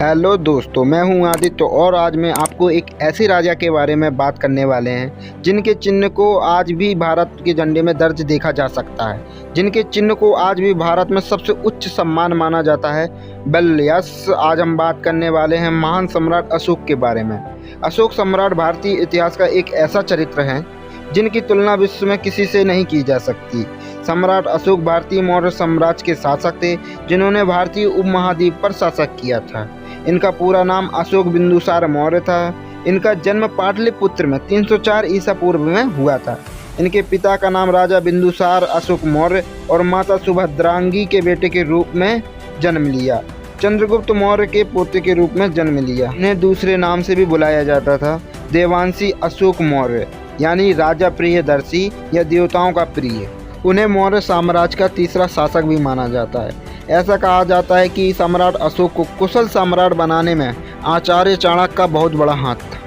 Hello दोस्तों, मैं हूं आदित्य और आज मैं आपको एक ऐसे राजा के बारे में बात करने वाले हैं जिनके चिन्ह को आज भी भारत के झंडे में दर्ज देखा जा सकता है, जिनके चिन्ह को आज भी भारत में सबसे उच्च सम्मान माना जाता है। यस, आज हम बात करने वाले हैं महान सम्राट अशोक के बारे में। अशोक सम्राट भारतीय इतिहास का एक ऐसा चरित्र है जिनकी तुलना विश्व में किसी से नहीं की जा सकती। सम्राट अशोक भारतीय मौर्य साम्राज्य के शासक थे जिन्होंने भारतीय उपमहाद्वीप पर शासन किया था। इनका पूरा नाम अशोक बिंदुसार मौर्य था। इनका जन्म पाटलिपुत्र में 304 ईसा पूर्व में हुआ था। इनके पिता का नाम राजा बिंदुसार अशोक मौर्य और माता सुभद्रांगी के बेटे के रूप में जन्म लिया। चंद्रगुप्त मौर्य के पोते के रूप में जन्म लिया। इन्हें दूसरे नाम से भी बुलाया जाता था, देवांशी अशोक मौर्य, यानी राजा प्रियदर्शी या देवताओं का प्रिय। उन्हें मौर्य साम्राज्य का तीसरा शासक भी माना जाता है। ऐसा कहा जाता है कि सम्राट अशोक को कुशल सम्राट बनाने में आचार्य चाणक्य का बहुत बड़ा हाथ था।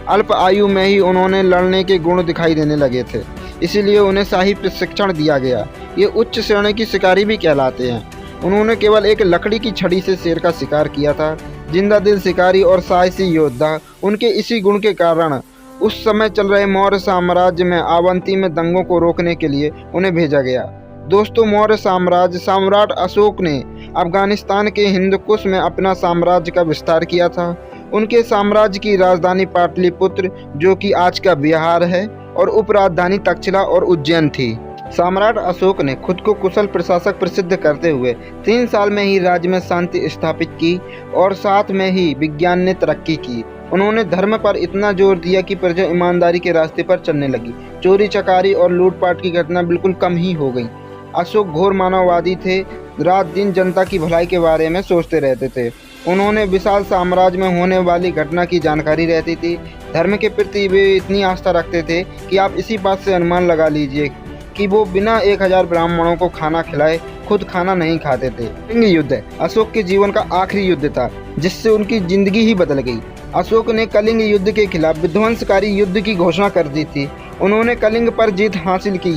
अल्प आयु में ही उन्होंने लड़ने के गुण दिखाई देने लगे थे, इसीलिए उन्हें शाही प्रशिक्षण दिया गया। ये उच्च श्रेणी की शिकारी भी कहलाते हैं। उन्होंने केवल एक लकड़ी की छड़ी से शेर का शिकार किया था। जिंदा दिल शिकारी और साहसी योद्धा। उनके इसी गुण के कारण उस समय चल रहे मौर्य साम्राज्य में अवंती में दंगों को रोकने के लिए उन्हें भेजा गया। दोस्तों, मौर्य साम्राज्य सम्राट अशोक ने अफगानिस्तान के हिंदकुश में अपना साम्राज्य का विस्तार किया था। उनके साम्राज्य की राजधानी पाटलिपुत्र, जो कि आज का बिहार है, और उपराजधानी तक्षशिला और उज्जैन थी। सम्राट अशोक ने खुद को कुशल प्रशासक प्रसिद्ध करते हुए 3 साल में ही राज्य में शांति स्थापित की और साथ में ही विज्ञान ने तरक्की की। उन्होंने धर्म पर इतना जोर दिया कि प्रजा ईमानदारी के रास्ते पर चलने लगी। चोरी चकारी और लूटपाट की घटना बिल्कुल कम ही हो गई। अशोक घोर मानववादी थे, रात दिन जनता की भलाई के बारे में सोचते रहते थे। उन्होंने विशाल साम्राज्य में होने वाली घटना की जानकारी रहती थी। धर्म के प्रति वे इतनी आस्था रखते थे कि आप इसी बात से अनुमान लगा लीजिए कि वो बिना 1000 ब्राह्मणों को खाना खिलाए खुद खाना नहीं खाते थे। कलिंग युद्ध अशोक के जीवन का आखिरी युद्ध था जिससे उनकी जिंदगी ही बदल गई। अशोक ने कलिंग युद्ध के खिलाफ विध्वंसकारी युद्ध की घोषणा कर दी थी। उन्होंने कलिंग पर जीत हासिल की।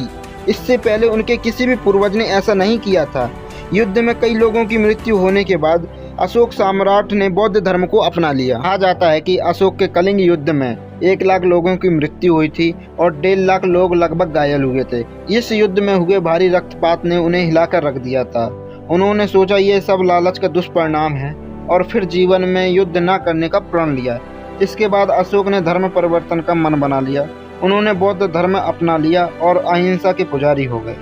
इससे पहले उनके किसी भी पूर्वज ने ऐसा नहीं किया था। युद्ध में कई लोगों की मृत्यु होने के बाद अशोक सम्राट ने बौद्ध धर्म को अपना लिया। कहा जाता है कि अशोक के कलिंग युद्ध में 1 लाख लोगों की मृत्यु हुई थी और 1.5 लाख लोग लगभग घायल हुए थे। इस युद्ध में हुए भारी रक्तपात ने उन्हें हिलाकर रख दिया था। उन्होंने सोचा ये सब लालच का दुष्परिणाम है और फिर जीवन में युद्ध न करने का प्रण लिया। इसके बाद अशोक ने धर्म परिवर्तन का मन बना लिया। उन्होंने बौद्ध धर्म अपना लिया और अहिंसा के पुजारी हो गए।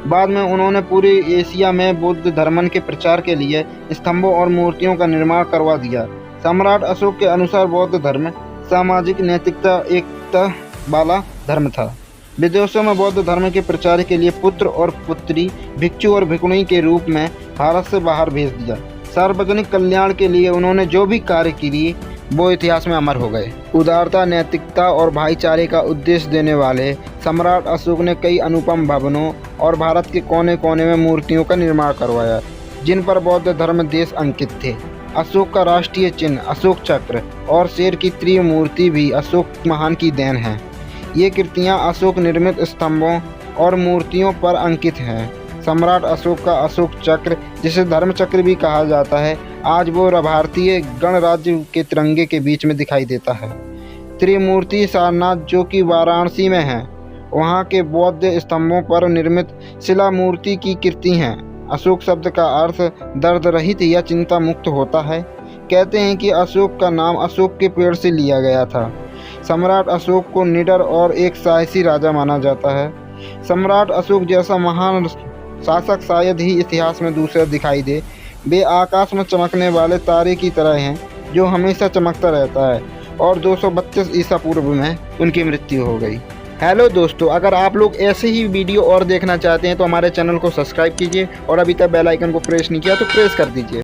बाद में उन्होंने पूरी एशिया में बौद्ध धर्म के प्रचार के लिए स्तंभों और मूर्तियों का निर्माण करवा दिया। सम्राट अशोक के अनुसार बौद्ध धर्म सामाजिक नैतिकता एकता वाला धर्म था। विदेशों में बौद्ध धर्म के प्रचार के लिए पुत्र और पुत्री, भिक्षु और भिक्षुणी के रूप में भारत से बाहर भेज दिया। सार्वजनिक कल्याण के लिए उन्होंने जो भी कार्य किए वो इतिहास में अमर हो गए। उदारता, नैतिकता और भाईचारे का उद्देश्य देने वाले सम्राट अशोक ने कई अनुपम भवनों और भारत के कोने कोने में मूर्तियों का निर्माण करवाया जिन पर बौद्ध धर्म देश अंकित थे। अशोक का राष्ट्रीय चिन्ह अशोक चक्र और शेर की त्रिमूर्ति भी अशोक महान की देन है। ये कृतियाँ अशोक निर्मित स्तंभों और मूर्तियों पर अंकित हैं। सम्राट अशोक का अशोक चक्र, जिसे धर्म चक्र भी कहा जाता है, आज वो भारतीय गणराज्य के तिरंगे के बीच में दिखाई देता है। त्रिमूर्ति सारनाथ, जो कि वाराणसी में है, वहाँ के बौद्ध स्तंभों पर निर्मित शिला मूर्ति की कृति हैं। अशोक शब्द का अर्थ दर्द रहित या चिंता मुक्त होता है। कहते हैं कि अशोक का नाम अशोक के पेड़ से लिया गया था। सम्राट अशोक को निडर और एक साहसी राजा माना जाता है। सम्राट अशोक जैसा महान शासक शायद ही इतिहास में दूसरा दिखाई दे। वे आकाश में चमकने वाले तारे की तरह हैं जो हमेशा चमकता रहता है और 232 ईसा पूर्व में उनकी मृत्यु हो गई। हेलो दोस्तों, अगर आप लोग ऐसे ही वीडियो और देखना चाहते हैं तो हमारे चैनल को सब्सक्राइब कीजिए और अभी तक बेल आइकन को प्रेस नहीं किया तो प्रेस कर दीजिए।